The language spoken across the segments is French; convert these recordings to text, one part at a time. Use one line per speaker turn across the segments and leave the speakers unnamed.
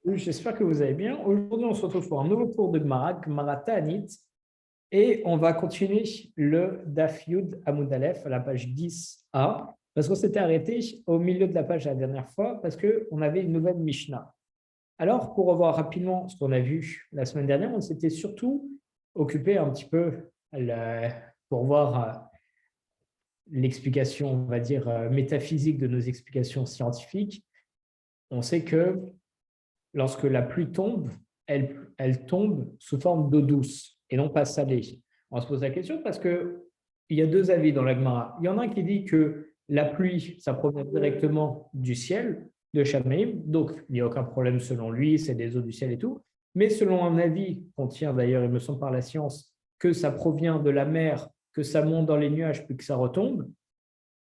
J'espère que vous allez bien. Aujourd'hui, on se retrouve pour un nouveau cours de Gemara, Gemara Ta'anit, et on va continuer le Daf Yud Amud Aleph à la page 10a, parce qu'on s'était arrêté au milieu de la page la dernière fois, parce qu'on avait une nouvelle Mishnah. Alors, pour revoir rapidement ce qu'on a vu la semaine dernière, on s'était surtout occupé un petit peu pour voir l'explication, on va dire, métaphysique de nos explications scientifiques. On sait que lorsque la pluie tombe, elle tombe sous forme d'eau douce et non pas salée. On se pose la question parce qu'il y a deux avis dans la Gemara. Il y en a un qui dit que la pluie, ça provient directement du ciel, de Shamaim, donc il n'y a aucun problème selon lui, c'est des eaux du ciel et tout. Mais selon un avis qu'on tient d'ailleurs, il me semble par la science, que ça provient de la mer, que ça monte dans les nuages puis que ça retombe, à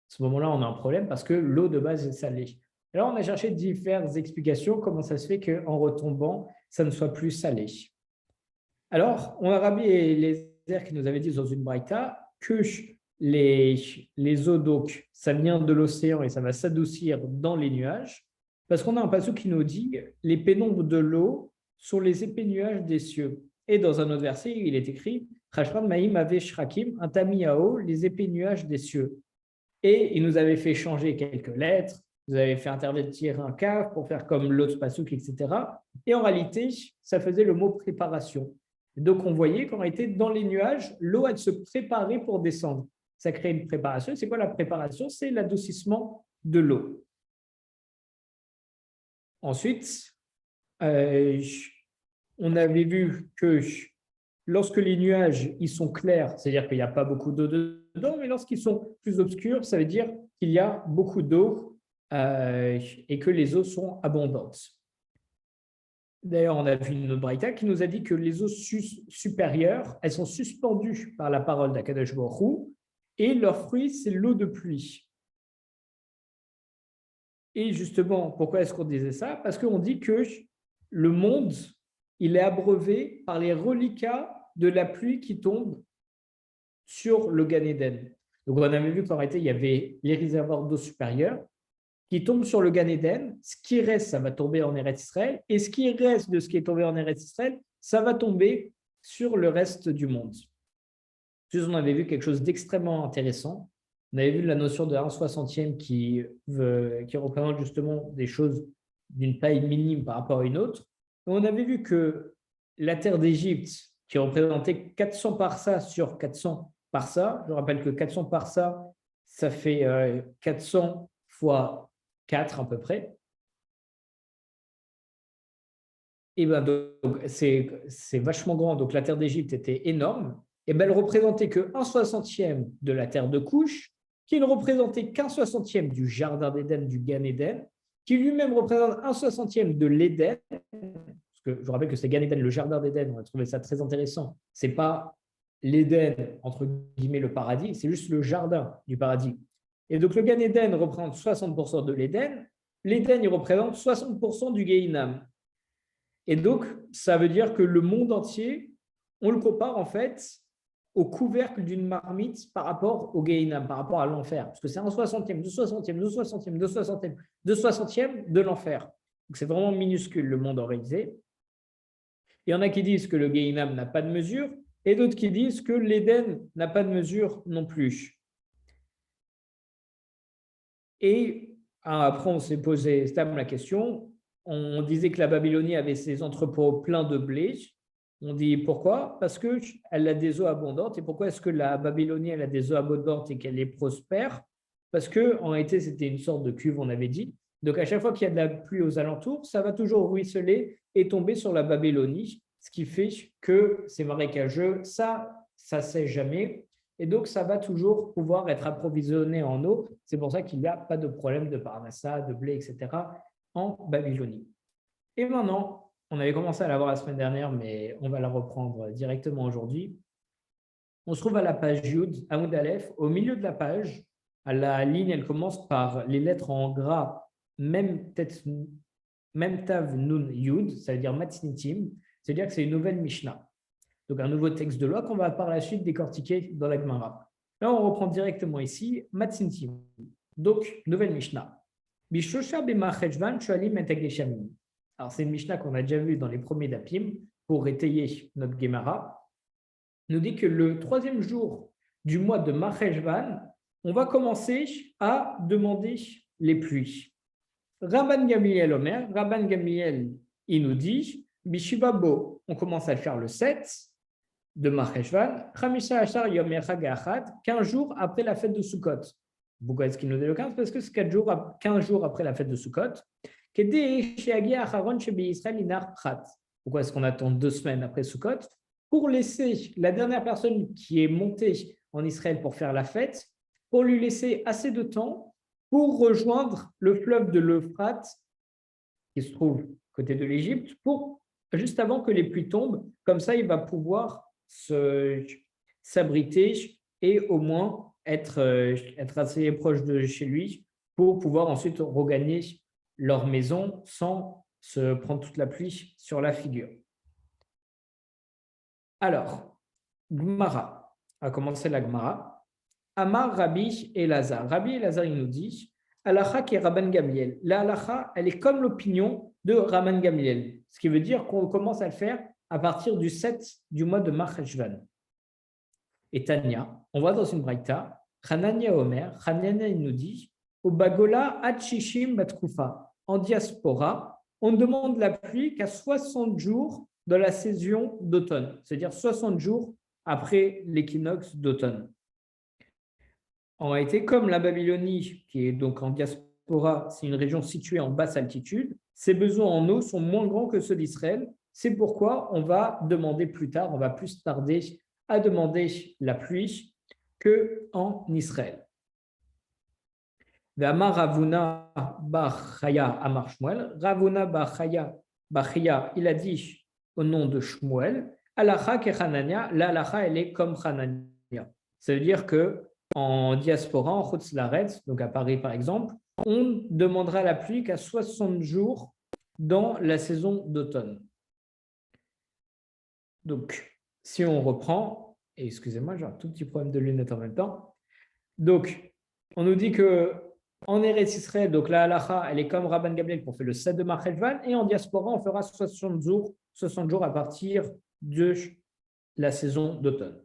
ce moment-là, on a un problème parce que l'eau de base est salée. Alors, on a cherché diverses explications, comment ça se fait qu'en retombant, ça ne soit plus salé. Alors, on a Rabbi Eliezer qui nous avait dit dans une braïta que les eaux d'eau, ça vient de l'océan et ça va s'adoucir dans les nuages, parce qu'on a un passage qui nous dit les pénombres de l'eau sont les épais nuages des cieux. Et dans un autre verset, il est écrit Chashran Maïm Ave Shrakim, un tamiao, les épais nuages des cieux. Et il nous avait fait changer quelques lettres, vous avez fait intervertir un kaf pour faire comme l'autre pasouk, etc. Et en réalité, ça faisait le mot préparation. Donc, on voyait qu'en réalité, dans les nuages, l'eau, elle se préparait pour descendre. Ça crée une préparation. C'est quoi la préparation? C'est l'adoucissement de l'eau. Ensuite, on avait vu que lorsque les nuages ils sont clairs, c'est-à-dire qu'il n'y a pas beaucoup d'eau dedans, mais lorsqu'ils sont plus obscurs, ça veut dire qu'il y a beaucoup d'eau et que les eaux sont abondantes. D'ailleurs, on a vu une autre braïta qui nous a dit que les eaux supérieures, elles sont suspendues par la parole d'Akadosh Baruch Hu, et leur fruit, c'est l'eau de pluie. Et justement, pourquoi est-ce qu'on disait ça? Parce qu'on dit que le monde, il est abreuvé par les reliquats de la pluie qui tombe sur le Gan Eden. Donc, on avait vu qu'en réalité, il y avait les réservoirs d'eau supérieure qui tombent sur le Gan Eden. Ce qui reste, ça va tomber en Eretz Israël. Et ce qui reste de ce qui est tombé en Eretz Israël, ça va tomber sur le reste du monde. Puis, on avait vu quelque chose d'extrêmement intéressant. On avait vu la notion de 1/60e qui représente justement des choses d'une taille minime par rapport à une autre. Et on avait vu que la terre d'Égypte, qui représentait 400 parsa sur 400 parsa, je rappelle que 400 parsa, ça fait 400 fois 4 à peu près. Et ben donc, c'est vachement grand. Donc la terre d'Égypte était énorme. Et ben elle représentait que 1/60e de la terre de Couche, qui ne représentait qu'1/60e du jardin d'Éden, du Gan Eden, qui lui-même représente 1/60e de l'Éden. Parce que je vous rappelle que c'est Gan Eden, le jardin d'Éden. On a trouvé ça très intéressant. C'est pas l'Éden, entre guillemets, le paradis, c'est juste le jardin du paradis. Et donc le Gan Eden représente 60% de l'Éden. L'Éden, il représente 60% du Gehinam. Et donc, ça veut dire que le monde entier, on le compare en fait au couvercle d'une marmite par rapport au Gehinam, par rapport à l'enfer. Parce que c'est 1/60e, 2/60e, 2/60e, 2/60e, 2/60e de l'enfer. Donc, c'est vraiment minuscule le monde réalisé. Il y en a qui disent que le Gehinam n'a pas de mesure et d'autres qui disent que l'Éden n'a pas de mesure non plus. Et après, on s'est posé la question. On disait que la Babylonie avait ses entrepôts pleins de blé. On dit pourquoi? Parce qu'elle a des eaux abondantes. Et pourquoi est-ce que la Babylonie elle a des eaux abondantes et qu'elle est prospère? Parce qu'en réalité, c'était une sorte de cuve, on avait dit. Donc, à chaque fois qu'il y a de la pluie aux alentours, ça va toujours ruisseler et tomber sur la Babylonie, ce qui fait que c'est marécageux. Ça ne sèche jamais. Et donc, ça va toujours pouvoir être approvisionné en eau. C'est pour ça qu'il n'y a pas de problème de parnassa, de blé, etc. en Babylonie. Et maintenant, on avait commencé à la voir la semaine dernière, mais on va la reprendre directement aujourd'hui. On se trouve à la page Yud, Amud Aleph. Au milieu de la page, à la ligne, elle commence par les lettres en gras, même tav nun Yud, ça veut dire matznitim, c'est-à-dire que c'est une nouvelle Mishnah. Donc un nouveau texte de loi qu'on va par la suite décortiquer dans la Gemara. Là, on reprend directement ici, matznitim. Donc, nouvelle Mishnah. Bishosha b'macheshvan shoalim et agdeshamim. Alors, c'est une Mishnah qu'on a déjà vue dans les premiers Dapim pour étayer notre Gemara. Nous dit que le 3e jour du mois de Marcheshvan, on va commencer à demander les pluies. Rabban Gamliel Omer, Rabban Gamliel, il nous dit, Bishibabo, on commence à le faire le 7 de Marcheshvan, Chamisha Ashar Yom Echad Ga'achad, 15 jours après la fête de Sukkot. Pourquoi est-ce qu'il nous dit le 15? Parce que c'est 15 jours après la fête de Sukkot. Pourquoi est-ce qu'on attend 2 semaines après Sukkot? Pour laisser la dernière personne qui est montée en Israël pour faire la fête, pour lui laisser assez de temps pour rejoindre le fleuve de l'Euphrate, qui se trouve côté de l'Égypte, pour juste avant que les pluies tombent. Comme ça, il va pouvoir s'abriter et au moins être assez proche de chez lui pour pouvoir ensuite regagner leur maison sans se prendre toute la pluie sur la figure. Alors, Gemara, a commencé la Gemara. Amar Rabbi Elazar. Rabbi Elazar, il nous dit, Halacha qui est Rabban Gamliel. La halacha, elle est comme l'opinion de Rabban Gamliel. Ce qui veut dire qu'on commence à le faire à partir du 7 du mois de Marcheshvan. Et Tania, on voit dans une braïta, Hanania Omer, Hanania, il nous dit, au Bagola Hachishim Batkoufa. En diaspora, on demande la pluie qu'à 60 jours de la saison d'automne, c'est-à-dire 60 jours après l'équinoxe d'automne. En réalité, comme la Babylonie, qui est donc en diaspora, c'est une région située en basse altitude, ses besoins en eau sont moins grands que ceux d'Israël. C'est pourquoi on va demander plus tard, on va plus tarder à demander la pluie qu'en Israël. Amar Ravuna bar Chaya Amar Shmuel. Ravuna bar Chaya, il a dit au nom de Shmuel, Halacha ke Hanania, la halacha, elle est comme Hanania. Ça veut dire que en diaspora, en Chutz Laaretz, donc à Paris par exemple, on demandera la pluie qu'à 60 jours dans la saison d'automne. Donc, si on reprend, et excusez-moi, j'ai un tout petit problème de lunettes en même temps. Donc, on nous dit que en Eretz Israël, donc la halacha, elle est comme Rabban Gamliel qu'on fait le 7 de Marcheshvan, et en diaspora, on fera 60 jours à partir de la saison d'automne.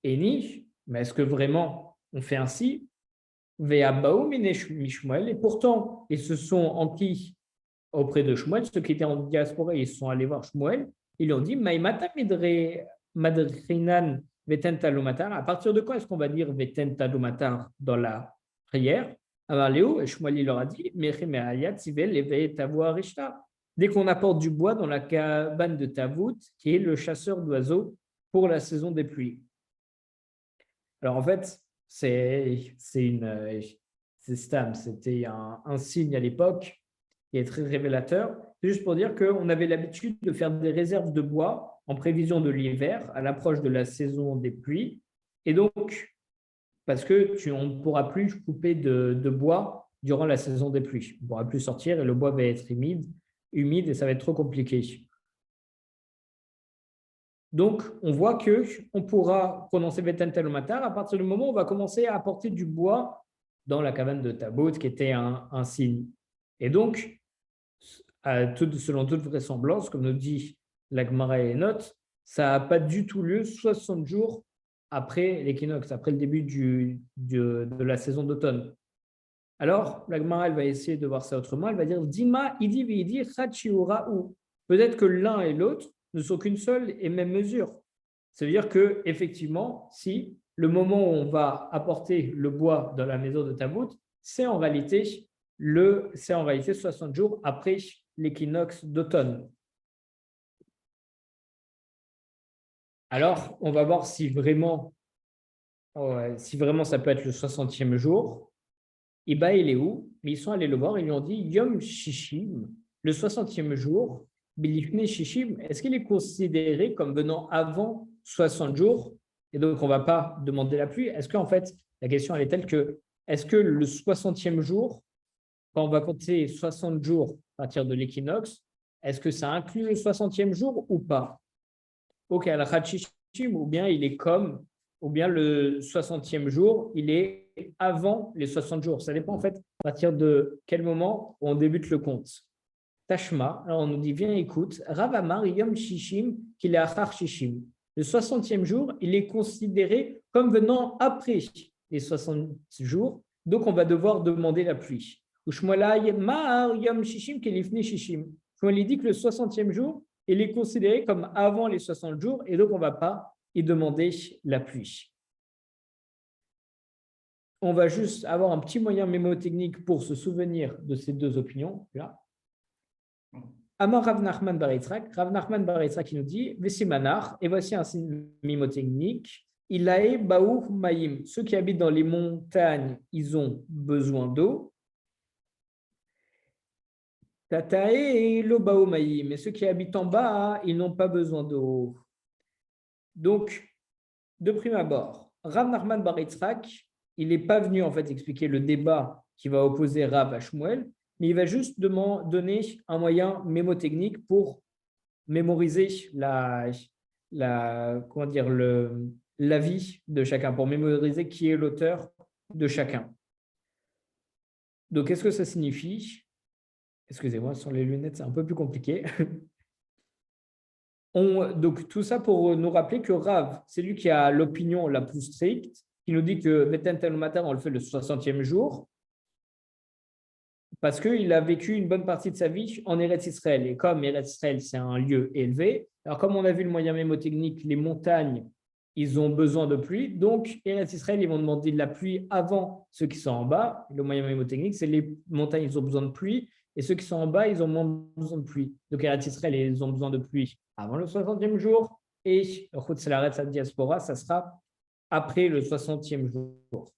Et ni, mais est-ce que vraiment on fait ainsi? Et pourtant, ils se sont enquis auprès de Shmuel, ceux qui étaient en diaspora, ils sont allés voir Shmuel, ils lui ont dit, à partir de quand est-ce qu'on va dire Veten Talumatar dans la prière? Alors Léo, et Shmuel leur a dit, dès qu'on apporte du bois dans la cabane de Tavout, qui est le chasseur d'oiseaux pour la saison des pluies. Alors en fait, c'était un signe à l'époque qui est très révélateur. C'est juste pour dire qu'on avait l'habitude de faire des réserves de bois en prévision de l'hiver, à l'approche de la saison des pluies. Et donc, parce qu'on ne pourra plus couper de bois durant la saison des pluies. On ne pourra plus sortir et le bois va être humide et ça va être trop compliqué. Donc, on voit qu'on pourra prononcer Veten Talumatar à partir du moment où on va commencer à apporter du bois dans la cabane de Tabot, qui était un signe. Et donc, selon toute vraisemblance, comme nous dit la Gemara et les notes, ça n'a pas du tout lieu 60 jours après l'équinoxe, après le début de la saison d'automne. Alors, la Gemara, elle va essayer de voir ça autrement. Elle va dire Dima, idi vidi, chachiura ou. Peut-être que l'un et l'autre ne sont qu'une seule et même mesure. Ça veut dire que effectivement, si le moment où on va apporter le bois dans la maison de Tabout, c'est en réalité 60 jours après l'équinoxe d'automne. Alors, on va voir si vraiment ça peut être le 60e jour. Iba, il est où? Ils sont allés le voir, ils lui ont dit Yom Shishim, le 60e jour, Bilifne Shishim, est-ce qu'il est considéré comme venant avant 60 jours? Et donc, on ne va pas demander la pluie. Est-ce qu'en fait, la question elle est telle que, est-ce que le 60e jour, quand on va compter 60 jours à partir de l'équinoxe, est-ce que ça inclut le 60e jour ou pas? Ok, al-Khachishim, ou bien le 60e jour, il est avant les 60 jours. Ça dépend en fait à partir de quel moment on débute le compte. Tashma. Alors on nous dit, viens, écoute. Rav Amar Yom Shishim qu'il est Achar Shishim. Le 60e jour, il est considéré comme venant après les 60 jours. Donc on va devoir demander la pluie. Ou Shmuelai Mar Yom Shishim qu'il est Ifni Shishim. Shmuel dit que le 60e jour, il est considéré comme avant les 60 jours et donc on ne va pas y demander la pluie. On va juste avoir un petit moyen mémotechnique pour se souvenir de ces deux opinions. Là. Amar Rav Nachman bar Yitzhak. Rav Nachman bar Yitzhak qui nous dit Vesimanar, et voici un signe mémotechnique. Ilae Baou Maïm. Ceux qui habitent dans les montagnes, ils ont besoin d'eau. Tatae lo Baou Maïm. Et ceux qui habitent en bas, ils n'ont pas besoin d'eau. Donc, de prime abord, Rav Nachman bar Yitzhak, il n'est pas venu en fait expliquer le débat qui va opposer Rav à Shmuel, mais il va juste donner un moyen mémotechnique pour mémoriser l'avis de chacun, pour mémoriser qui est l'auteur de chacun. Donc, qu'est-ce que ça signifie? Excusez-moi, sur les lunettes, c'est un peu plus compliqué. Donc, tout ça pour nous rappeler que Rav, c'est lui qui a l'opinion la plus stricte, qui nous dit que Veten Tel Matar, on le fait le 60e jour, parce qu'il a vécu une bonne partie de sa vie en Eretz Israël. Et comme Eretz Israël, c'est un lieu élevé, alors comme on a vu le moyen mémotechnique, les montagnes, ils ont besoin de pluie. Donc, Eretz Israël, ils vont demander de la pluie avant ceux qui sont en bas. Le moyen mémotechnique, c'est les montagnes, ils ont besoin de pluie. Et ceux qui sont en bas, ils ont moins besoin de pluie. Donc, Eretz Israël, ils ont besoin de pluie avant le 60e jour. Et Chutz Laaretz Diaspora, ça sera après le 60e jour.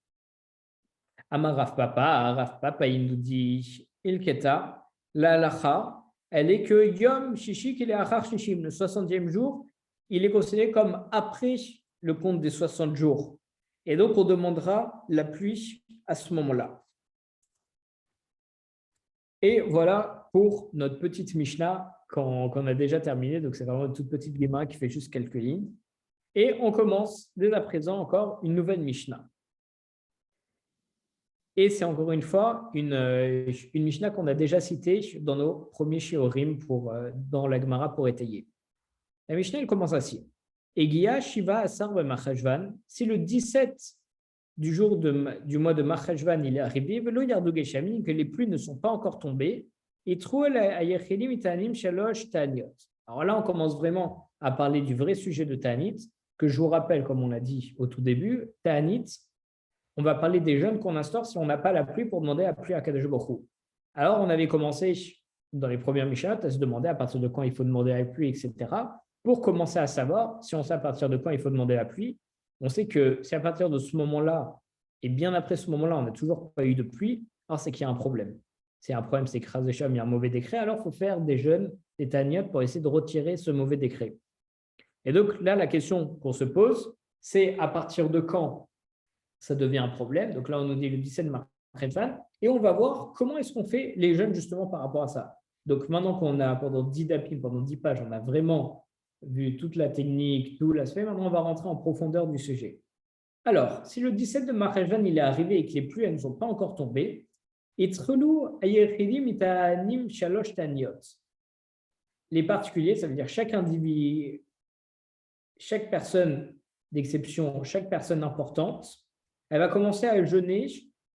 Amar Rav Papa, il nous dit Ilketa, la halacha, elle est que Yom Shishi, qu'il est Achar Shishim, le 60e jour, il est considéré comme après le compte des 60 jours. Et donc, on demandera la pluie à ce moment-là. Et voilà pour notre petite Mishnah qu'on a déjà terminée. Donc, c'est vraiment une toute petite Gemara qui fait juste quelques lignes. Et on commence dès à présent encore une nouvelle Mishnah. Et c'est encore une fois une Mishnah qu'on a déjà citée dans nos premiers Shiurim dans la Gemara pour étayer. La Mishnah, elle commence ainsi. Egia Shiva Asar Machashvan, si le 17 du mois de Machashvan il est arrivé, Velo Yardu Geshamim, que les pluies ne sont pas encore tombées, et Trouel Ayechelim Itanim Shalosh Taniot. Alors là, on commence vraiment à parler du vrai sujet de Ta'anit, que je vous rappelle, comme on l'a dit au tout début, Ta'anit, on va parler des jeûnes qu'on instaure si on n'a pas la pluie pour demander la pluie à Kadosh Baruch Hu. Alors, on avait commencé dans les premières Mishnah à se demander à partir de quand il faut demander la pluie, etc. Pour commencer à savoir si on sait à partir de quand il faut demander la pluie. On sait que si à partir de ce moment-là, et bien après ce moment-là, on n'a toujours pas eu de pluie, alors c'est qu'il y a un problème. C'est un problème, c'est que Chas v'Shalom, il y a un mauvais décret, alors il faut faire des jeûnes, des taniyot pour essayer de retirer ce mauvais décret. Et donc là, la question qu'on se pose, c'est à partir de quand ça devient un problème. Donc là, on nous dit le 17 mars, et on va voir comment est-ce qu'on fait les jeûnes justement par rapport à ça. Donc maintenant qu'on a pendant 10 dapim, pendant 10 pages, on a vraiment vu toute la technique, tout l'aspect, maintenant on va rentrer en profondeur du sujet. Alors, si le 17 de Marcheshvan il est arrivé et que les pluies elles ne sont pas encore tombées, les particuliers, ça veut dire chaque individu, chaque personne d'exception, chaque personne importante, elle va commencer à jeûner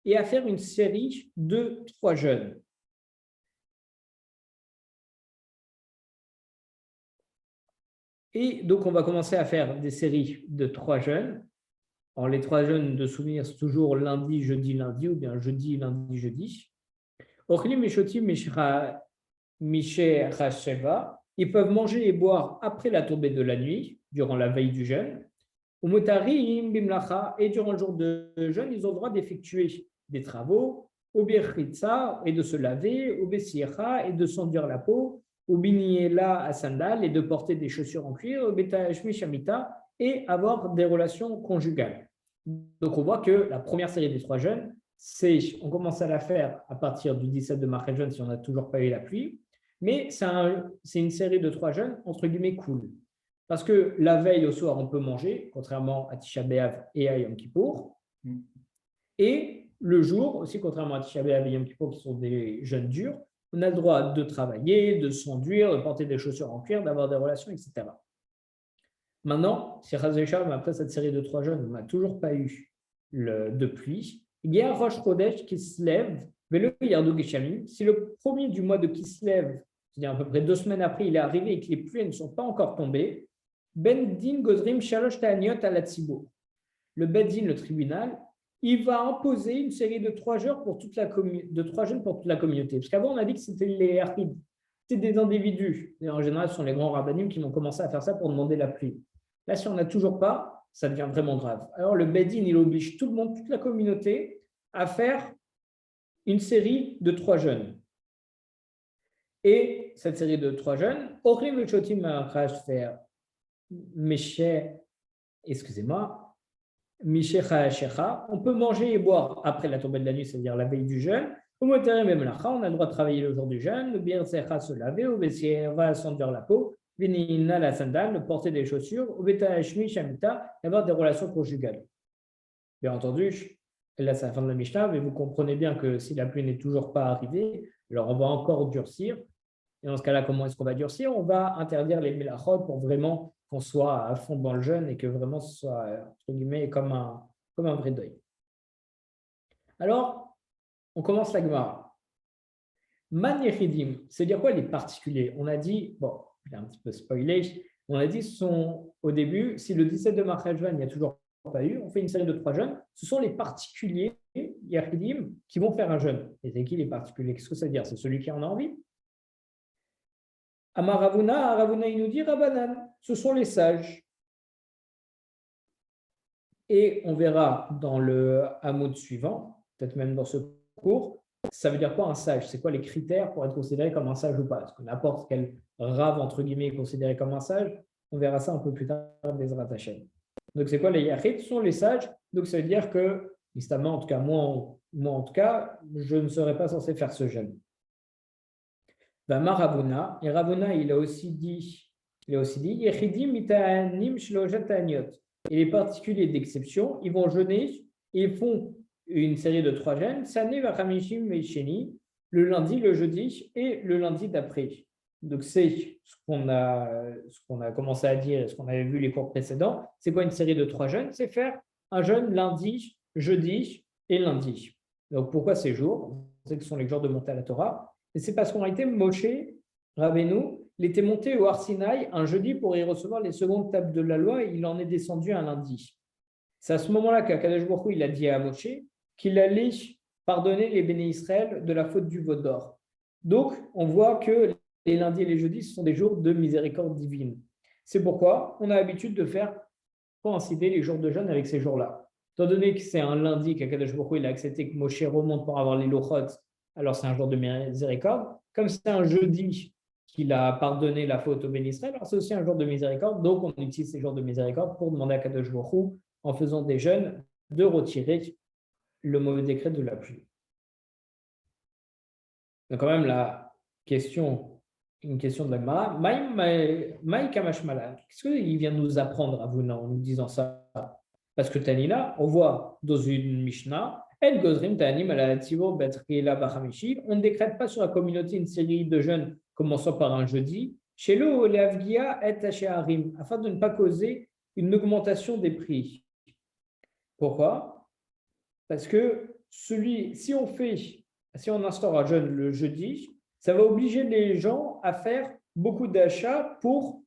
et à faire une série de 3 jeûnes. Et donc, on va commencer à faire des séries de 3 jeûnes. Alors, les 3 jeûnes de souvenir, c'est toujours lundi, jeudi, lundi, ou bien jeudi, lundi, jeudi. Ils peuvent manger et boire après la tombée de la nuit, durant la veille du jeûne. Et durant le jour de jeûne, ils ont le droit d'effectuer des travaux, et de se laver, et de s'enduire la peau, à sandales et de porter des chaussures en cuir, et avoir des relations conjugales. Donc on voit que la première série des 3 jeûnes, on commence à la faire à partir du 17 de Marcheshvan si on n'a toujours pas eu la pluie, mais c'est une série de 3 jeûnes entre guillemets cool. Parce que la veille au soir, on peut manger, contrairement à Tisha B'Av et à Yom Kippour. Et le jour aussi, contrairement à Tisha B'Av et Yom Kippour, qui sont des jeûnes durs, on a le droit de travailler, de s'enduire, de porter des chaussures en cuir, d'avoir des relations, etc. Maintenant, si après cette série de 3 jeûnes, on n'a toujours pas eu de pluie, il y a un Rosh Chodesh qui se lève, si le premier du mois de Kislev, c'est-à-dire à peu près 2 semaines après, il est arrivé et que les pluies ne sont pas encore tombées, Ben Din Godrim Shalosh Ta'aniot ala Tzibour. Le Ben Din, le tribunal, il va imposer une série de 3 jeûnes pour toute la communauté. Parce qu'avant, on a dit que c'était les Archides, c'était des individus. Et en général, ce sont les grands rabbinim qui vont commencer à faire ça pour demander la pluie. Là, si on n'a toujours pas, ça devient vraiment grave. Alors, le Ben Din, il oblige tout le monde, toute la communauté, à faire une série de 3 jeûnes. Et cette série de 3 jeûnes, Ochlim le Chotim faire excusez-moi, on peut manger et boire après la tombée de la nuit, c'est-à-dire la veille du jeûne. On a le droit de travailler le jour du jeûne, le bien se laver, on va s'enduire la peau, la sandale, porter des chaussures, avoir des relations conjugales. Bien entendu, là c'est la fin de la Mishnah, mais vous comprenez bien que si la pluie n'est toujours pas arrivée, alors on va encore durcir. Et dans ce cas-là, comment est-ce qu'on va durcir? On va interdire les melachot pour vraiment qu'on soit à fond dans le jeûne et que vraiment ce soit, entre guillemets, comme un vrai deuil. Alors, on commence la Gemara. Man Yechidim, c'est-à-dire quoi les particuliers? On a dit, bon, j'ai un petit peu spoilé, on a dit au début, si le 17 de Marchal il n'y a toujours pas eu, on fait une série de 3 jeûnes, ce sont les particuliers, Yechidim, qui vont faire un jeûne. Et c'est qui les particuliers? Qu'est-ce que ça veut dire? C'est celui qui en a envie. Amar Ravuna, il nous dit Rabanan, ce sont les sages. Et on verra dans le hamoud suivant, peut-être même dans ce cours, ça veut dire quoi un sage? C'est quoi les critères pour être considéré comme un sage ou pas? Est-ce que n'importe quel rave, entre guillemets, est considéré comme un sage? On verra ça un peu plus tard des Hashem. Donc, c'est quoi les yachid? Ce sont les sages. Donc, ça veut dire que, justement, en tout cas, moi en tout cas, je ne serais pas censé faire ce jeûne. Ravuna, et Ravuna, il a aussi dit, Yechidim mita'anim shloshat ta'aniot. Et les particuliers d'exception, ils vont jeûner et ils font une série de 3 jeûnes, Sané vachamishim veisheni, le lundi, le jeudi et le lundi d'après. Donc, c'est ce qu'on a commencé à dire et ce qu'on avait vu les cours précédents. C'est quoi une série de 3 jeûnes? C'est faire un jeûne lundi, jeudi et lundi. Donc, pourquoi ces jours? C'est que ce sont les jours de montée à la Torah. Et c'est parce qu'en réalité, Moshe Rabbeinu, il était monté au Har Sinaï un jeudi pour y recevoir les secondes tables de la loi et il en est descendu un lundi. C'est à ce moment-là qu'Akadosh Baruch Hu, il a dit à Moshe qu'il allait pardonner les béné Israël de la faute du veau d'or. Donc, on voit que les lundis et les jeudis, ce sont des jours de miséricorde divine. C'est pourquoi on a l'habitude de faire coïncider les jours de jeûne avec ces jours-là. Étant donné que c'est un lundi qu'Akadosh Baruch Hu, il a accepté que Moshe remonte pour avoir les lochot, alors c'est un jour de miséricorde. Comme c'est un jeudi qu'il a pardonné la faute au béni Israël, alors c'est aussi un jour de miséricorde. Donc, on utilise ces jours de miséricorde pour demander à Kadosh Baruch Hu, en faisant des jeûnes, de retirer le mauvais décret de la pluie. Donc, quand même, une question de la Gemara. Maï Kamashmala, qu'est-ce qu'il vient nous apprendre à vous en nous disant ça? Parce que Tanina, on voit dans une Mishnah, on ne décrète pas sur la communauté une série de jeûnes commençant par un jeudi, afin de ne pas causer une augmentation des prix. Pourquoi? Parce que si on instaure un jeûne le jeudi, ça va obliger les gens à faire beaucoup d'achats pour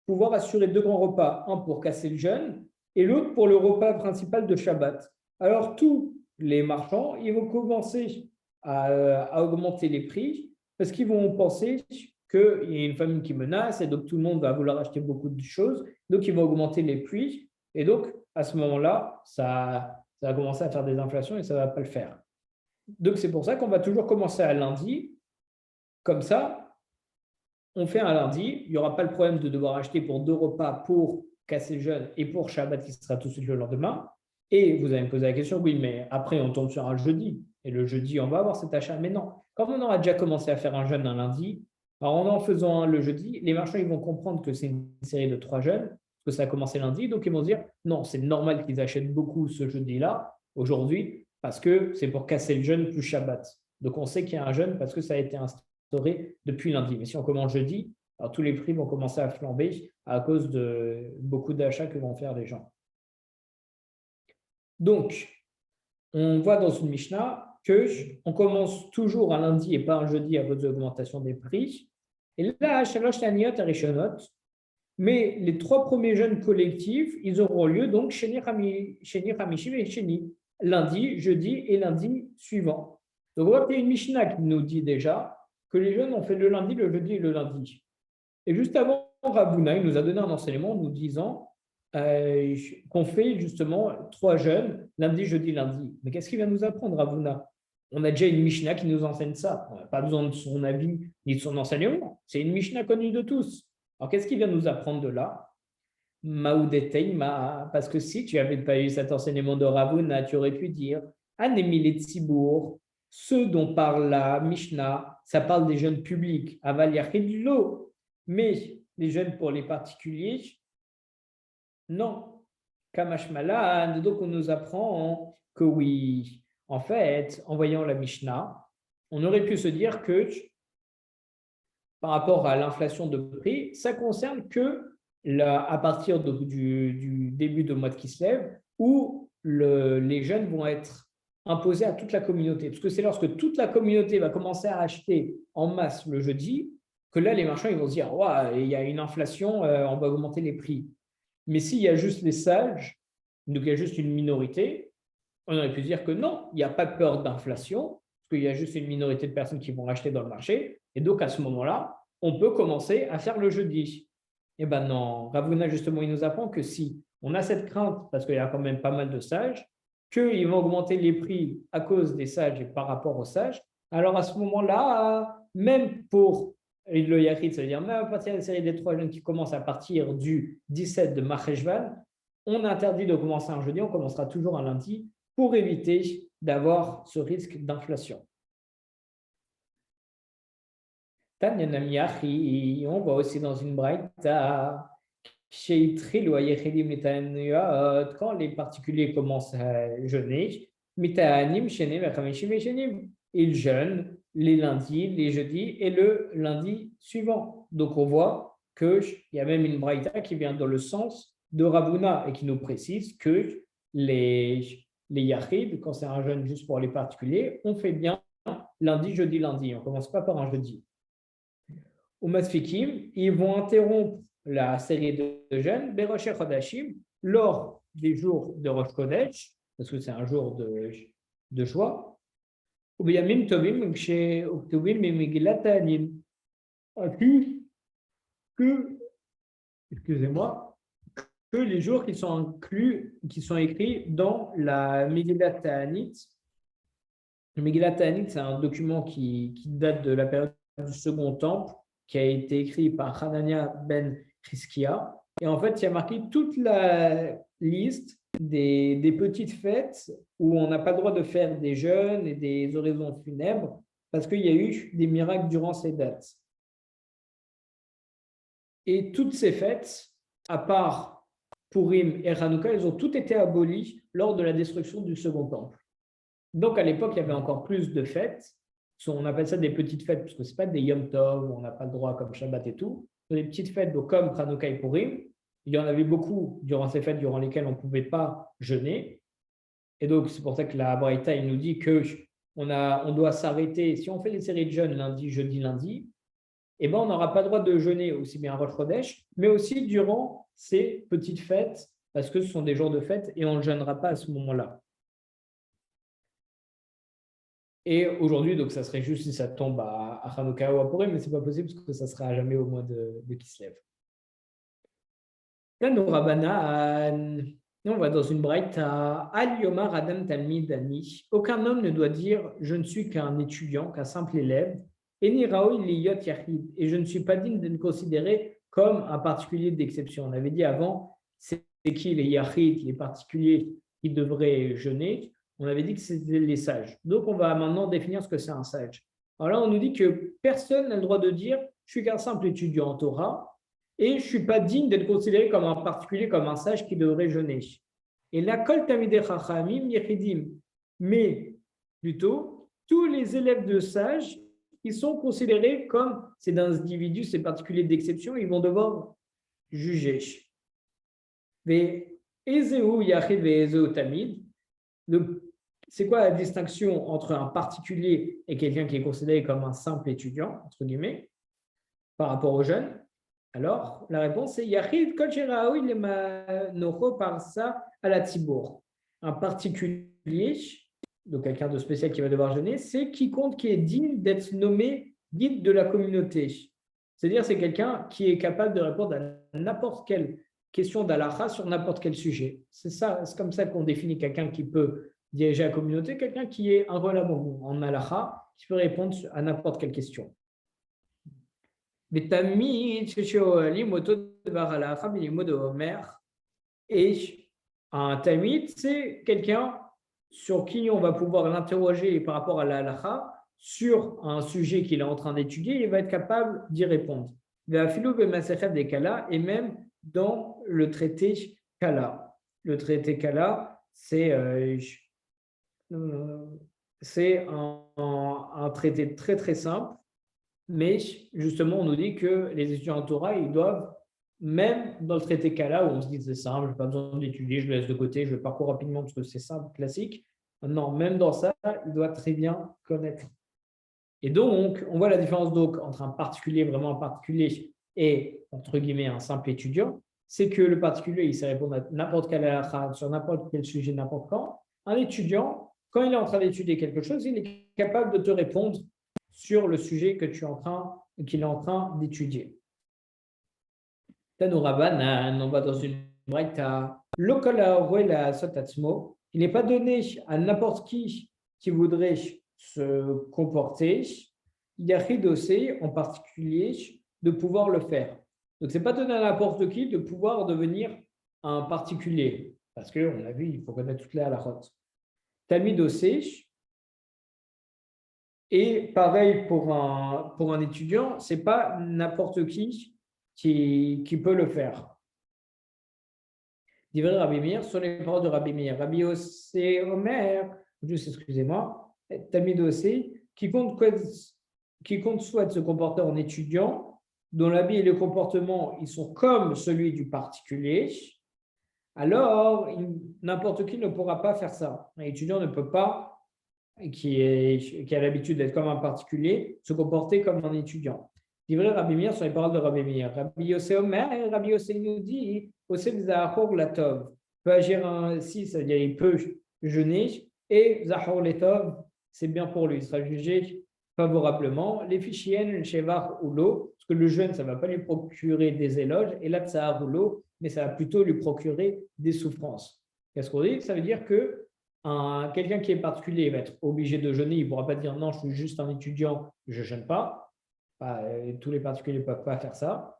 pouvoir assurer 2 grands repas, un pour casser le jeûne et l'autre pour le repas principal de Shabbat. Alors tous les marchands, ils vont commencer à augmenter les prix parce qu'ils vont penser qu'il y a une famine qui menace et donc tout le monde va vouloir acheter beaucoup de choses. Donc, ils vont augmenter les prix et donc, à ce moment-là, ça va commencer à faire des inflations et ça ne va pas le faire. Donc, c'est pour ça qu'on va toujours commencer à lundi. Comme ça, on fait un lundi. Il n'y aura pas le problème de devoir acheter pour 2 repas pour casser le jeûne et pour Shabbat qui sera tout de suite le lendemain. Et vous allez me poser la question, oui, mais après, on tombe sur un jeudi. Et le jeudi, on va avoir cet achat. Mais non, comme on aura déjà commencé à faire un jeûne un lundi, alors en faisant un le jeudi, les marchands ils vont comprendre que c'est une série de 3 jeûnes, que ça a commencé lundi. Donc, ils vont se dire, non, c'est normal qu'ils achètent beaucoup ce jeudi-là, aujourd'hui, parce que c'est pour casser le jeûne plus Shabbat. Donc, on sait qu'il y a un jeûne parce que ça a été instauré. instauré depuis lundi. Mais si on commence jeudi, alors tous les prix vont commencer à flamber à cause de beaucoup d'achats que vont faire les gens. Donc, on voit dans une Mishnah qu'on commence toujours un lundi et pas un jeudi à cause de l'augmentation des prix. Et là, Shalosh Taniyot et Rishonot, mais les 3 premiers jeûnes collectifs, ils auront lieu donc Sheni Hamishim et Sheni, lundi, jeudi et lundi suivant. Donc, on voit qu'il y a une Mishnah qui nous dit déjà que les jeûnes ont fait le lundi, le jeudi et le lundi. Et juste avant, Ravuna, il nous a donné un enseignement nous disant qu'on fait justement 3 jeûnes, lundi, jeudi, lundi. Mais qu'est-ce qu'il vient nous apprendre, Ravuna? On a déjà une Mishnah qui nous enseigne ça. On n'a pas besoin de son avis ni de son enseignement. C'est une Mishnah connue de tous. Alors, qu'est-ce qu'il vient nous apprendre de là? Parce que si tu n'avais pas eu cet enseignement de Ravuna, tu aurais pu dire Anémile Tzibour, ceux dont parle la Mishnah, ça parle des jeunes publics, Aval Yachidlo, mais les jeunes pour les particuliers, non. Kamashmalan, donc on nous apprend que oui. En fait, en voyant la Mishnah, on aurait pu se dire que par rapport à l'inflation de prix, ça concerne que à partir du début de mois de Kislev, où les jeunes vont être imposés à toute la communauté. Parce que c'est lorsque toute la communauté va commencer à acheter en masse le jeudi, que là, les marchands ils vont se dire, ouais, il y a une inflation, on va augmenter les prix. Mais s'il y a juste les sages, donc il y a juste une minorité, on aurait pu dire que non, il n'y a pas peur d'inflation, parce qu'il y a juste une minorité de personnes qui vont acheter dans le marché. Et donc, à ce moment-là, on peut commencer à faire le jeudi. Eh bien non, Ravuna, justement, il nous apprend que si on a cette crainte, parce qu'il y a quand même pas mal de sages, qu'ils vont augmenter les prix à cause des sages et par rapport aux sages, alors à ce moment-là, même pour le Yachid, c'est-à-dire même à partir de la série des 3 jeunes qui commencent à partir du 17 de Marcheshvan, on interdit de commencer un jeudi, on commencera toujours un lundi pour éviter d'avoir ce risque d'inflation. On voit aussi dans une braïta, quand les particuliers commencent à jeûner, ils jeûnent les lundis, les jeudis et le lundi suivant. Donc on voit qu'il y a même une braïta qui vient dans le sens de Ravuna et qui nous précise que les yachid, quand c'est un jeûne juste pour les particuliers, on fait bien lundi, jeudi, lundi. On ne commence pas par un jeudi. Ou Masfikim, ils vont interrompre la série de jeûnes, Berosh Chodashim, lors des jours de Rosh Chodesh, parce que c'est un jour de joie. Ou Biyamim Tovim, chez Oktubim, Megillat Ta'anim. Excusez-moi, que les jours qui sont inclus, qui sont écrits dans la Megillat Ta'anit. Le Megillat Ta'anit, c'est un document qui date de la période du Second Temple, qui a été écrit par Hanania ben Chizkia. Et en fait, il y a marqué toute la liste des petites fêtes où on n'a pas le droit de faire des jeûnes et des oraisons funèbres parce qu'il y a eu des miracles durant ces dates. Et toutes ces fêtes, à part Purim et Hanouka, elles ont toutes été abolies lors de la destruction du Second Temple. Donc, à l'époque, il y avait encore plus de fêtes. On appelle ça des petites fêtes, parce que ce n'est pas des Yom Tov, où on n'a pas le droit comme Shabbat et tout. Des petites fêtes donc, comme Hanouka et Purim. Il y en avait beaucoup durant ces fêtes durant lesquelles on ne pouvait pas jeûner. Et donc, c'est pour ça que la Braïta, il nous dit qu'on doit s'arrêter. Si on fait les séries de jeûnes lundi, jeudi, lundi, eh ben, on n'aura pas le droit de jeûner aussi bien à Rosh Chodesh, mais aussi durant ces petites fêtes, parce que ce sont des jours de fête et on ne jeûnera pas à ce moment-là. Et aujourd'hui, donc ça serait juste si ça tombe à Hanouka ou à Purim, mais ce n'est pas possible parce que ça ne sera jamais au mois de Kislev. Là, nous, Rabbanan, on va dans une braïta, Al Yomar Adam Talmid Ani. Aucun homme ne doit dire je ne suis qu'un étudiant, qu'un simple élève, et ni Raoui Liyot Yachid, et je ne suis pas digne de me considérer comme un particulier d'exception. On avait dit avant, c'est qui les Yachid, les particuliers qui devraient jeûner. On avait dit que c'était les sages. Donc, on va maintenant définir ce que c'est un sage. Alors là, on nous dit que personne n'a le droit de dire je suis qu'un simple étudiant en Torah et je ne suis pas digne d'être considéré comme un particulier, comme un sage qui devrait jeûner. Et la kol tamidei chachamim yechidim. Mais plutôt, tous les élèves de sages, ils sont considérés comme ces individus, ces particuliers d'exception, ils vont devoir juger. Mais Ezeu Yachid et Ezeu Tamid, c'est quoi la distinction entre un particulier et quelqu'un qui est considéré comme un simple étudiant, entre guillemets, par rapport aux jeunes? Alors, la réponse est Yachid Kol Sheraoui Lema Nocho par ça à la Tibour. Un particulier, donc quelqu'un de spécial qui va devoir jeûner, c'est quiconque qui est digne d'être nommé guide de la communauté. C'est-à-dire, c'est quelqu'un qui est capable de répondre à n'importe quelle question d'Alaha sur n'importe quel sujet. C'est ça, c'est comme ça qu'on définit quelqu'un qui peut diriger la communauté, quelqu'un qui est un relais en Alaha, qui peut répondre à n'importe quelle question. Et un tamid, c'est quelqu'un sur qui on va pouvoir l'interroger par rapport à la halakha sur un sujet qu'il est en train d'étudier, il va être capable d'y répondre. Et même dans le traité Kala. Le traité Kala, c'est un traité très très simple, mais justement on nous dit que les étudiants en Torah, ils doivent, même dans le traité Kala, où on se dit c'est simple, je n'ai pas besoin d'étudier, je le laisse de côté, je le parcours rapidement parce que c'est simple, classique. Non, même dans ça, il doit très bien connaître. Et donc, on voit la différence donc entre un particulier, vraiment un particulier, et entre guillemets un simple étudiant, c'est que le particulier, il sait répondre à n'importe quel halakha, sur n'importe quel sujet, n'importe quand. Un étudiant, quand il est en train d'étudier quelque chose, il est capable de te répondre sur le sujet qu'il est en train d'étudier. Tanourabanan, on va dans une braïta. Il n'est pas donné à n'importe qui voudrait se comporter, Yachid en particulier, de pouvoir le faire. Donc, ce n'est pas donné à n'importe qui de pouvoir devenir un particulier. Parce qu'on a vu, il faut connaître toutes les halakhot. Talmid aussi. Et pareil pour un étudiant, ce n'est pas n'importe qui peut le faire. Divrei Rabbi Meir, sur les paroles de Rabbi Meir. Rabbi Yossé Omer, juste excusez-moi, Talmid aussi, quiconque souhaite se comporter en étudiant, dont l'habit et le comportement ils sont comme celui du particulier, alors n'importe qui ne pourra pas faire ça. Un étudiant ne peut pas, qui a l'habitude d'être comme un particulier, se comporter comme un étudiant. Divrei Rabbi Meir sur les paroles de Rabbi Meir. Rabbi Yossé Omer, Rabbi Yossé nous dit, Osem Zahor Latov peut agir ainsi, c'est-à-dire il peut jeûner, et Zahor Latov, c'est bien pour lui, il sera jugé favorablement. Les fichiens, le Shevar ou l'eau, parce que le jeûne, ça ne va pas lui procurer des éloges, et là, Tsahar ou l'eau, mais ça va plutôt lui procurer des souffrances. Qu'est-ce qu'on dit? Ça veut dire que quelqu'un qui est particulier va être obligé de jeûner, il ne pourra pas dire non, je suis juste un étudiant, je ne jeûne pas. Tous les particuliers ne peuvent pas faire ça.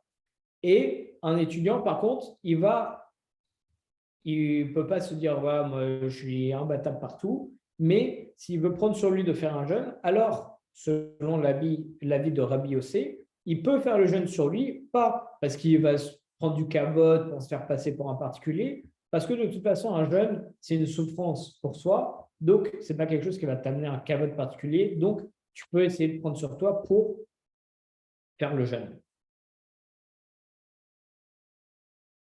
Et un étudiant, par contre, il ne peut pas se dire ouais, moi, je suis imbattable partout, mais s'il veut prendre sur lui de faire un jeûne, alors, selon l'avis de Rabbi Yossé, il peut faire le jeûne sur lui, pas parce qu'il va se prendre du kavod pour se faire passer pour un particulier, parce que de toute façon, un jeûne, c'est une souffrance pour soi, donc ce n'est pas quelque chose qui va t'amener un kavod particulier, donc tu peux essayer de prendre sur toi pour faire le jeûne.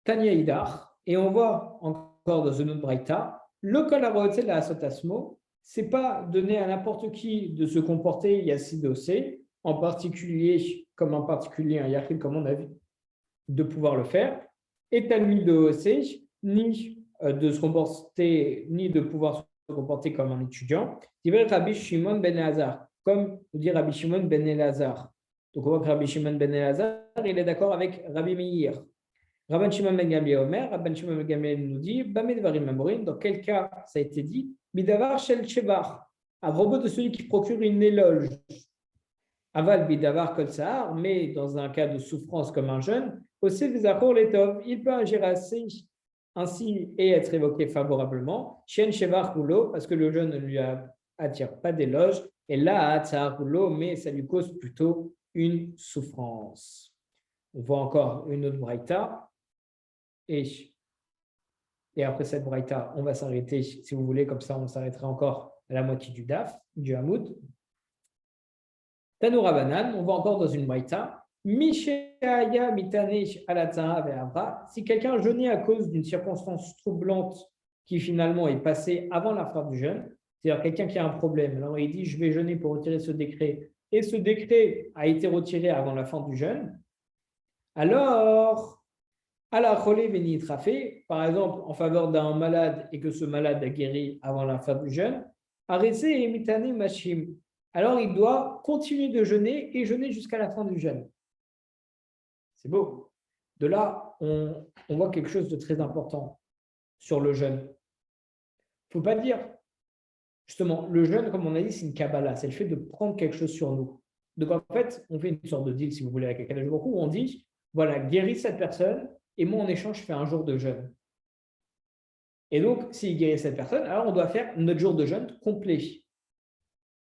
Tania Idar, et on voit encore dans une autre braïta, le kolarote la sotasmo, c'est pas donné à n'importe qui de se comporter yassidosé, en particulier comme un particulier, un yachid, comme on a vu, de pouvoir le faire, et talmidosé, ni de se comporter, ni de pouvoir se comporter comme un étudiant. Rabbi Shimon ben Elazar, comme dit Rabbi Shimon ben Elazar. Donc on voit que Rabbi Shimon ben Elazar, il est d'accord avec Rabbi Meir. Rabban Shimon ben Gamliel Omer, Rabban Shimon ben Gamliel nous dit, dans quel cas ça a été dit, Bidavar shel shevar, à propos de celui qui procure une éloge. Aval bidavar kol sahar, mais dans un cas de souffrance comme un jeune, aussi vizachor letov, il peut agir ainsi et être évoqué favorablement. Shen shevar roulo, parce que le jeune ne lui attire pas d'éloge, et là, tsahar roulo, mais ça lui cause plutôt une souffrance. On voit encore une autre braïta. Et après cette braïta, on va s'arrêter, si vous voulez, comme ça on s'arrêtera encore à la moitié du DAF, du Hamoud. Tanoura Banan, on va encore dans une Braïta. Mishéaya mitanesh alatara ve'avra. Si quelqu'un jeûnait à cause d'une circonstance troublante qui finalement est passée avant la fin du jeûne, c'est-à-dire quelqu'un qui a un problème, alors il dit je vais jeûner pour retirer ce décret, et ce décret a été retiré avant la fin du jeûne, alors, à la relais vénitrafé, par exemple, en faveur d'un malade et que ce malade a guéri avant la fin du jeûne, arrêté et mitane machim. Alors, il doit continuer de jeûner et jeûner jusqu'à la fin du jeûne. C'est beau. De là, on voit quelque chose de très important sur le jeûne. Il ne faut pas dire, justement, le jeûne, comme on a dit, c'est une Kabbalah, c'est le fait de prendre quelque chose sur nous. Donc, en fait, on fait une sorte de deal, si vous voulez, avec Akadosh Baruch Hu, où on dit, voilà, guéris cette personne, et moi, en échange, je fais un jour de jeûne. Et donc, s'il guérit cette personne, alors on doit faire notre jour de jeûne complet.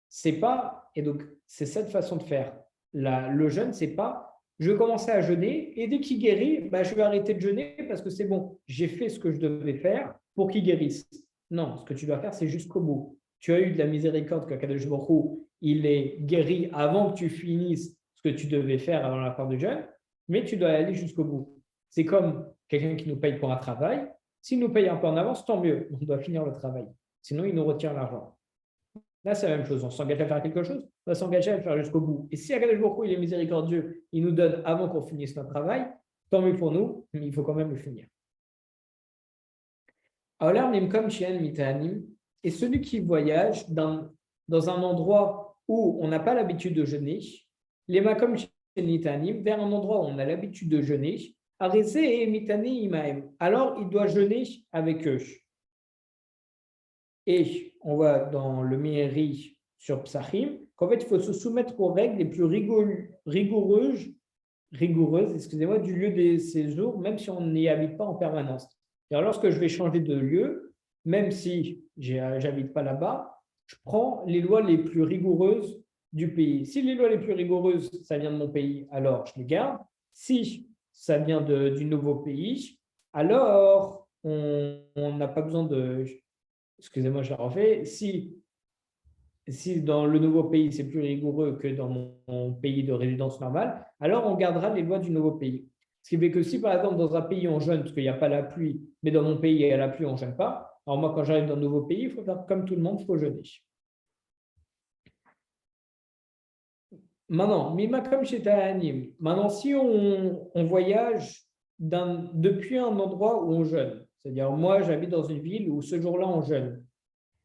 C'est pas, et donc, c'est cette façon de faire. Le jeûne, c'est pas, je vais commencer à jeûner, et dès qu'il guérit, je vais arrêter de jeûner parce que c'est bon, j'ai fait ce que je devais faire pour qu'il guérisse. Non, ce que tu dois faire, c'est jusqu'au bout. Tu as eu de la miséricorde qu'Akadosh Baruch Hu, il est guéri avant que tu finisses ce que tu devais faire avant la fin du jeûne, mais tu dois aller jusqu'au bout. C'est comme quelqu'un qui nous paye pour un travail. S'il nous paye un peu en avance, tant mieux, on doit finir le travail. Sinon, il nous retire l'argent. Là, c'est la même chose. On s'engage à faire quelque chose, on va s'engager à le faire jusqu'au bout. Et si Akadosh Baruch Hu, il est miséricordieux, il nous donne avant qu'on finisse notre travail, tant mieux pour nous, mais il faut quand même le finir. Et celui qui voyage dans un endroit où on n'a pas l'habitude de jeûner, les makom nitanim, vers un endroit où on a l'habitude de jeûner, et mitani imaem. Alors il doit jeûner avec eux. Et on voit dans le Méhéri sur Psachim qu'en fait, il faut se soumettre aux règles les plus rigoureuses du lieu des séjours, même si on n'y habite pas en permanence. Alors, lorsque je vais changer de lieu, même si je n'habite pas là-bas, je prends les lois les plus rigoureuses du pays. Si les lois les plus rigoureuses, ça vient de mon pays, alors je les garde. Si ça vient du nouveau pays, alors on n'a pas besoin de... Excusez-moi, je la refais. Si dans le nouveau pays, c'est plus rigoureux que dans mon pays de résidence normale, alors on gardera les lois du nouveau pays. Ce qui fait que si, par exemple, dans un pays, on jeûne parce qu'il n'y a pas la pluie, mais dans mon pays, il y a la pluie, on ne jeûne pas. Alors moi, quand j'arrive dans un nouveau pays, il faut faire comme tout le monde, il faut jeûner. Maintenant, maintenant, si on voyage depuis un endroit où on jeûne, c'est-à-dire moi, j'habite dans une ville où ce jour-là, on jeûne,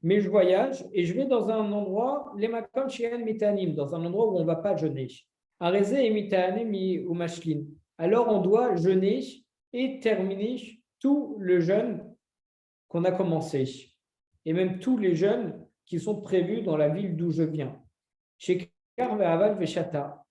mais je voyage et je vais dans un endroit, les makom shi'en mitanim, dans un endroit où on ne va pas jeûner. Arezé et mitanim ou mashlin. Alors on doit jeûner et terminer tout le jeûne qu'on a commencé. Et même tous les jeûnes qui sont prévus dans la ville d'où je viens. Chez Karve'aval Veshata.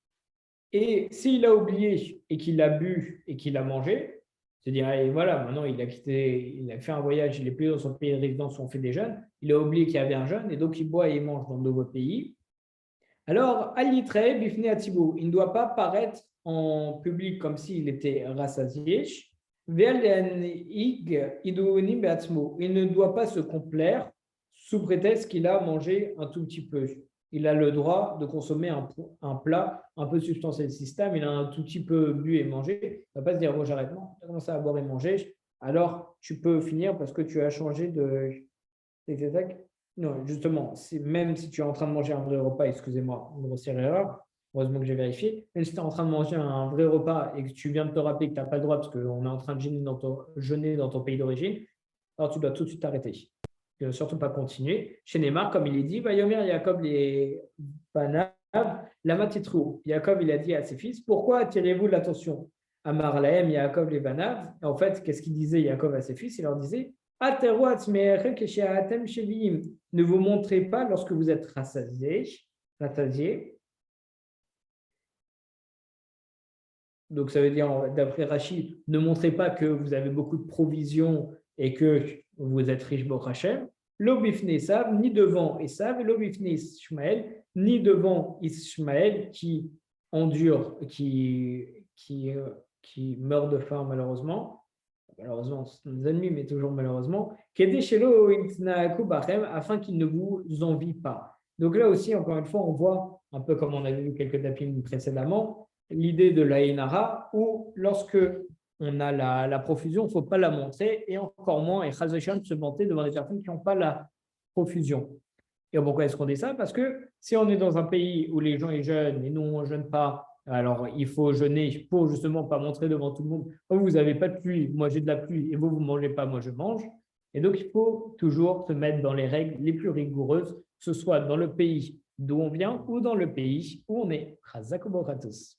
Et s'il a oublié et qu'il a bu et qu'il a mangé, c'est-à-dire, et voilà, maintenant il a fait un voyage, il est plus dans son pays de résidence où on fait des jeûnes, il a oublié qu'il y avait un jeûne et donc il boit et il mange dans de nouveaux pays. Alors, Alitre, Bifne Atibou, il ne doit pas paraître en public comme s'il était rassasié. Il ne doit pas se complaire sous prétexte qu'il a mangé un tout petit peu. Il a le droit de consommer un plat un peu substantiel. Si il a un tout petit peu bu et mangé, il ne va pas se dire, bon, j'arrête, non, tu as commencé à boire et manger, alors tu peux finir parce que tu as changé de... Non, justement, même si tu es en train de manger un vrai repas, excusez-moi, une grossière erreur, heureusement que j'ai vérifié, même si tu es en train de manger un vrai repas et que tu viens de te rappeler que tu n'as pas le droit parce qu'on est en train de jeûner dans ton pays d'origine, alors tu dois tout de suite t'arrêter. Surtout pas continuer. Chez Neymar, comme il est dit, Vayomer Jacob les Banav, Lama Titrou. Jacob, il a dit à ses fils, pourquoi attirez-vous l'attention à Marlaem, Jacob les Banav? En fait, qu'est-ce qu'il disait Jacob à ses fils? Il leur disait, ne vous montrez pas lorsque vous êtes rassasiés. Donc, ça veut dire, d'après Rachid, ne montrez pas que vous avez beaucoup de provisions et que vous êtes riche Baruch Hashem. L'obifne Esav, ni devant Esav, et l'obifne Ishmaël, ni devant Ishmaël qui endure, qui meurt de faim malheureusement. Malheureusement, ce sont nos ennemis, mais toujours malheureusement, afin qu'il ne vous envie pas. Donc là aussi, encore une fois, on voit un peu comme on avait vu quelques tapines précédemment, l'idée de la Inara, où lorsque on a la profusion, il ne faut pas la montrer, et encore moins, et Chazoshan se vanter devant des personnes qui n'ont pas la profusion. Et pourquoi est-ce qu'on dit ça? Parce que si on est dans un pays où les gens y jeûnent et nous, on ne jeûne pas, alors il faut jeûner pour justement pas montrer devant tout le monde, oh, vous n'avez pas de pluie, moi j'ai de la pluie, et vous, vous ne mangez pas, moi je mange. Et donc, il faut toujours se mettre dans les règles les plus rigoureuses, que ce soit dans le pays d'où on vient ou dans le pays où on est. Chazak u'Baruch tous.